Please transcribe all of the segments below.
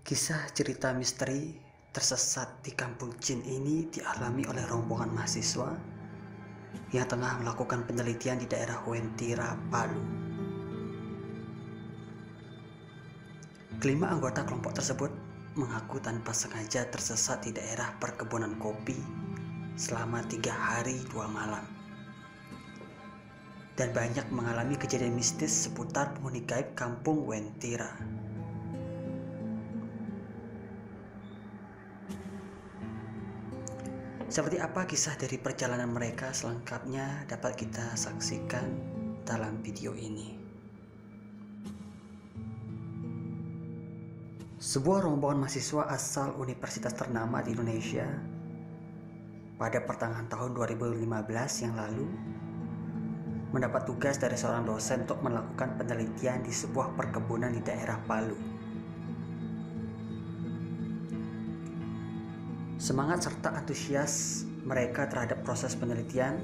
Kisah cerita misteri tersesat di kampung jin ini dialami oleh rombongan mahasiswa yang tengah melakukan penelitian di daerah Wentira, Palu. Kelima anggota kelompok tersebut mengaku tanpa sengaja tersesat di daerah perkebunan kopi selama 3 hari 2 malam. Dan banyak mengalami kejadian mistis seputar penghuni gaib kampung Wentira. Seperti apa kisah dari perjalanan mereka selengkapnya dapat kita saksikan dalam video ini. Sebuah rombongan mahasiswa asal universitas ternama di Indonesia pada pertengahan tahun 2015 yang lalu mendapat tugas dari seorang dosen untuk melakukan penelitian di sebuah perkebunan di daerah Palu. Semangat serta antusias mereka terhadap proses penelitian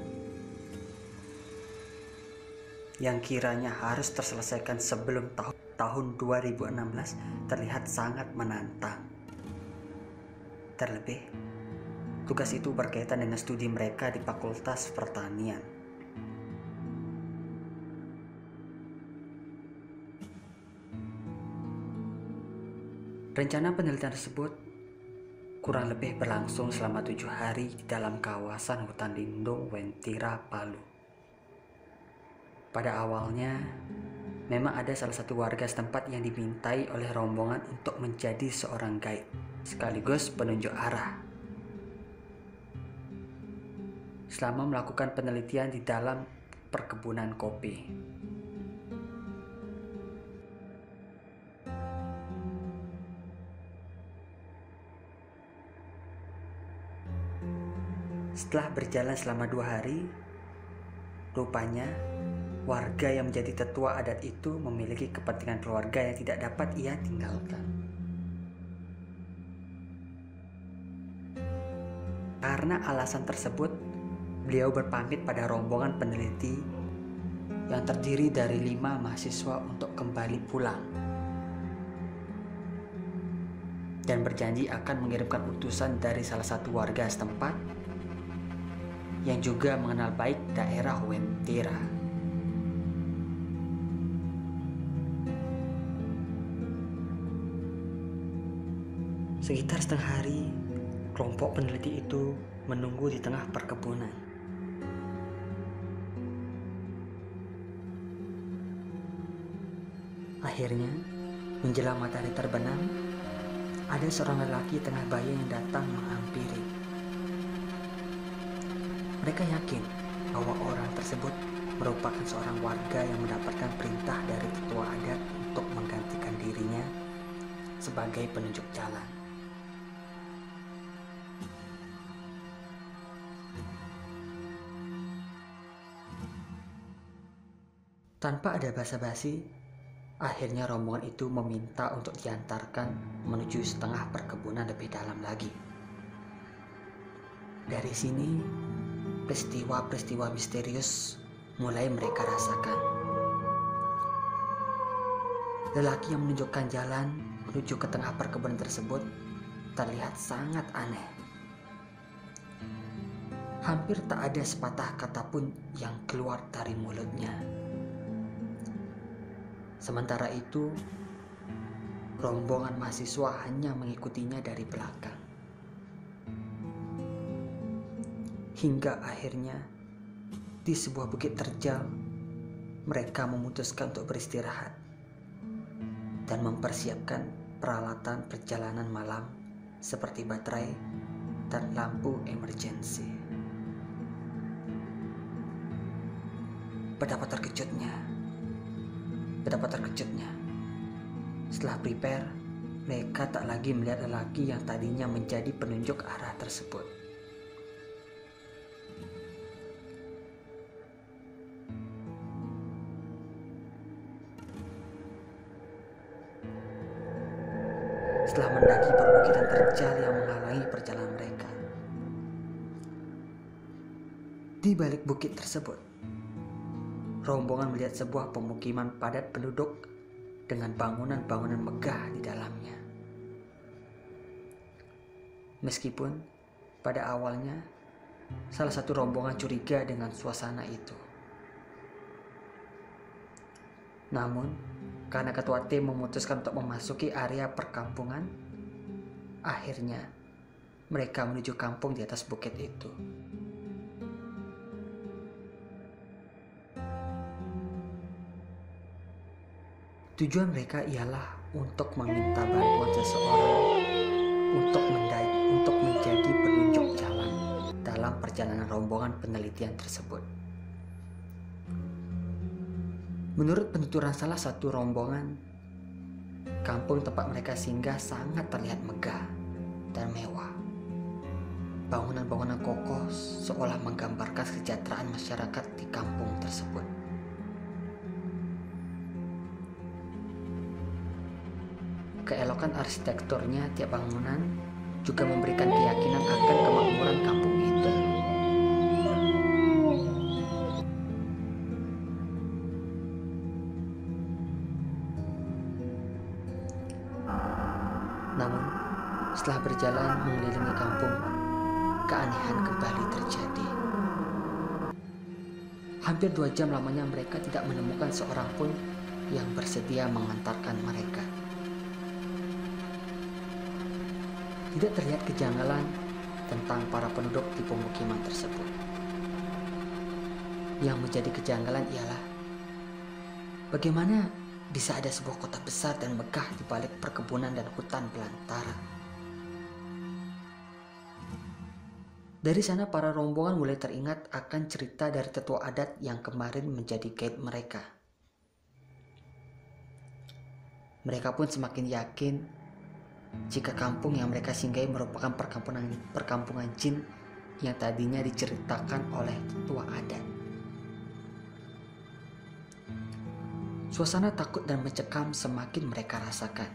yang kiranya harus terselesaikan sebelum tahun 2016 terlihat sangat menantang. Terlebih, tugas itu berkaitan dengan studi mereka di Fakultas Pertanian. Rencana penelitian tersebut kurang lebih berlangsung selama 7 hari di dalam kawasan hutan lindung Wentira, Palu. Pada awalnya, memang ada salah satu warga setempat yang dimintai oleh rombongan untuk menjadi seorang guide, sekaligus penunjuk arah. Selama melakukan penelitian di dalam perkebunan kopi. Setelah berjalan selama 2 hari, rupanya warga yang menjadi tetua adat itu memiliki kepentingan keluarga yang tidak dapat ia tinggalkan. Karena alasan tersebut, beliau berpamit pada rombongan peneliti yang terdiri dari 5 mahasiswa untuk kembali pulang. Dan berjanji akan mengirimkan utusan dari salah satu warga setempat yang juga mengenal baik daerah Wentira. Sekitar setengah hari, kelompok peneliti itu menunggu di tengah perkebunan. Akhirnya, menjelang matahari terbenam, ada seorang lelaki tengah bayi yang datang menghampiri. Mereka yakin bahwa orang tersebut merupakan seorang warga yang mendapatkan perintah dari tetua adat untuk menggantikan dirinya sebagai penunjuk jalan. Tanpa ada basa-basi, akhirnya rombongan itu meminta untuk diantarkan menuju setengah perkebunan lebih dalam lagi. Dari sini, peristiwa-peristiwa misterius mulai mereka rasakan. Lelaki yang menunjukkan jalan menuju ke tengah perkebunan tersebut terlihat sangat aneh. Hampir tak ada sepatah kata pun yang keluar dari mulutnya. Sementara itu, rombongan mahasiswa hanya mengikutinya dari belakang. Hingga akhirnya, di sebuah bukit terjal, mereka memutuskan untuk beristirahat dan mempersiapkan peralatan perjalanan malam seperti baterai dan lampu emergensi. Betapa terkejutnya. Setelah prepare, mereka tak lagi melihat lelaki yang tadinya menjadi penunjuk arah tersebut. Setelah mendaki perbukitan terjal yang menghalangi perjalanan mereka, di balik bukit tersebut, rombongan melihat sebuah pemukiman padat penduduk dengan bangunan-bangunan megah di dalamnya. Meskipun pada awalnya salah satu rombongan curiga dengan suasana itu. Namun, karena ketua tim memutuskan untuk memasuki area perkampungan, akhirnya mereka menuju kampung di atas bukit itu. Tujuan mereka ialah untuk meminta bantuan seseorang untuk menjadi penunjuk jalan dalam perjalanan rombongan penelitian tersebut. Menurut penuturan salah satu rombongan, kampung tempat mereka singgah sangat terlihat megah dan mewah. Bangunan-bangunan kokoh seolah menggambarkan kesejahteraan masyarakat di kampung tersebut. Keelokan arsitekturnya tiap bangunan juga memberikan keyakinan akan kemakmuran kampung itu. Namun, setelah berjalan mengelilingi kampung, keanehan kembali terjadi. Hampir 2 jam lamanya mereka tidak menemukan seorang pun yang bersedia mengantarkan mereka. Tidak terlihat kejanggalan tentang para penduduk di pemukiman tersebut. Yang menjadi kejanggalan ialah bagaimana bisa ada sebuah kota besar dan megah di balik perkebunan dan hutan belantara. Dari sana para rombongan mulai teringat akan cerita dari tetua adat yang kemarin menjadi guide mereka. Mereka pun semakin yakin jika kampung yang mereka singgahi merupakan perkampungan jin yang tadinya diceritakan oleh tetua adat. Suasana takut dan mencekam semakin mereka rasakan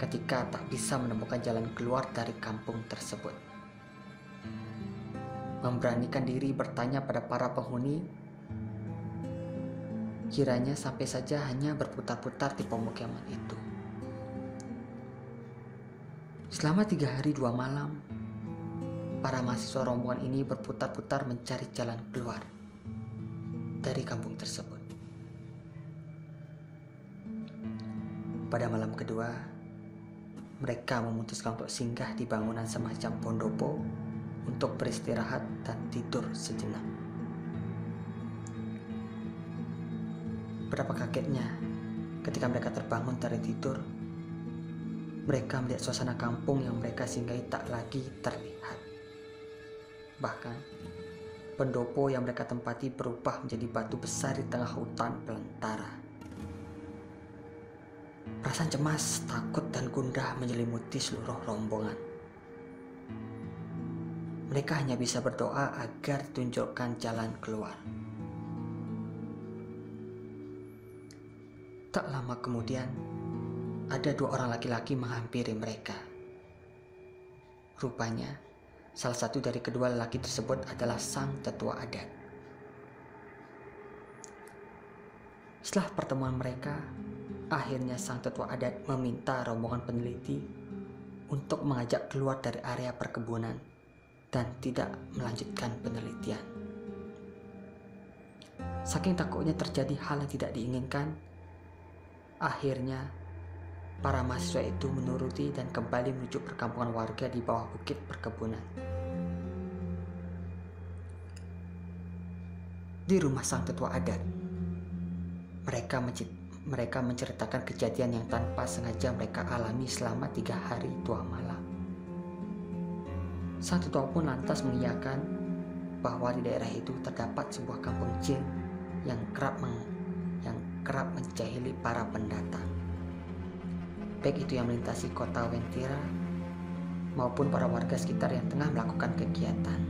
ketika tak bisa menemukan jalan keluar dari kampung tersebut. Memberanikan diri bertanya pada para penghuni, kiranya sampai saja hanya berputar-putar di pemukiman itu. Selama 3 hari 2 malam, para mahasiswa rombongan ini berputar-putar mencari jalan keluar dari kampung tersebut. Pada malam kedua, mereka memutuskan untuk singgah di bangunan semacam pondopo untuk beristirahat dan tidur sejenak. Betapa kagetnya ketika mereka terbangun dari tidur, mereka melihat suasana kampung yang mereka singgahi tak lagi terlihat. Bahkan, pendopo yang mereka tempati berubah menjadi batu besar di tengah hutan belantara. Perasaan cemas, takut, dan gundah menyelimuti seluruh rombongan. Mereka hanya bisa berdoa agar ditunjukkan jalan keluar. Tak lama kemudian, ada 2 orang laki-laki menghampiri mereka. Rupanya, salah satu dari kedua lelaki tersebut adalah sang tetua adat. Setelah pertemuan mereka, akhirnya sang tetua adat meminta rombongan peneliti untuk mengajak keluar dari area perkebunan dan tidak melanjutkan penelitian. Saking takutnya terjadi hal yang tidak diinginkan, akhirnya para mahasiswa itu menuruti dan kembali menuju perkampungan warga di bawah bukit perkebunan. Di rumah sang tetua adat, mereka menceritakan kejadian yang tanpa sengaja mereka alami selama 3 hari 2 malam. Sang tetua pun lantas mengiyakan bahwa di daerah itu terdapat sebuah kampung jin yang kerap menjahili para pendatang, baik itu yang melintasi kota Wentira maupun para warga sekitar yang tengah melakukan kegiatan.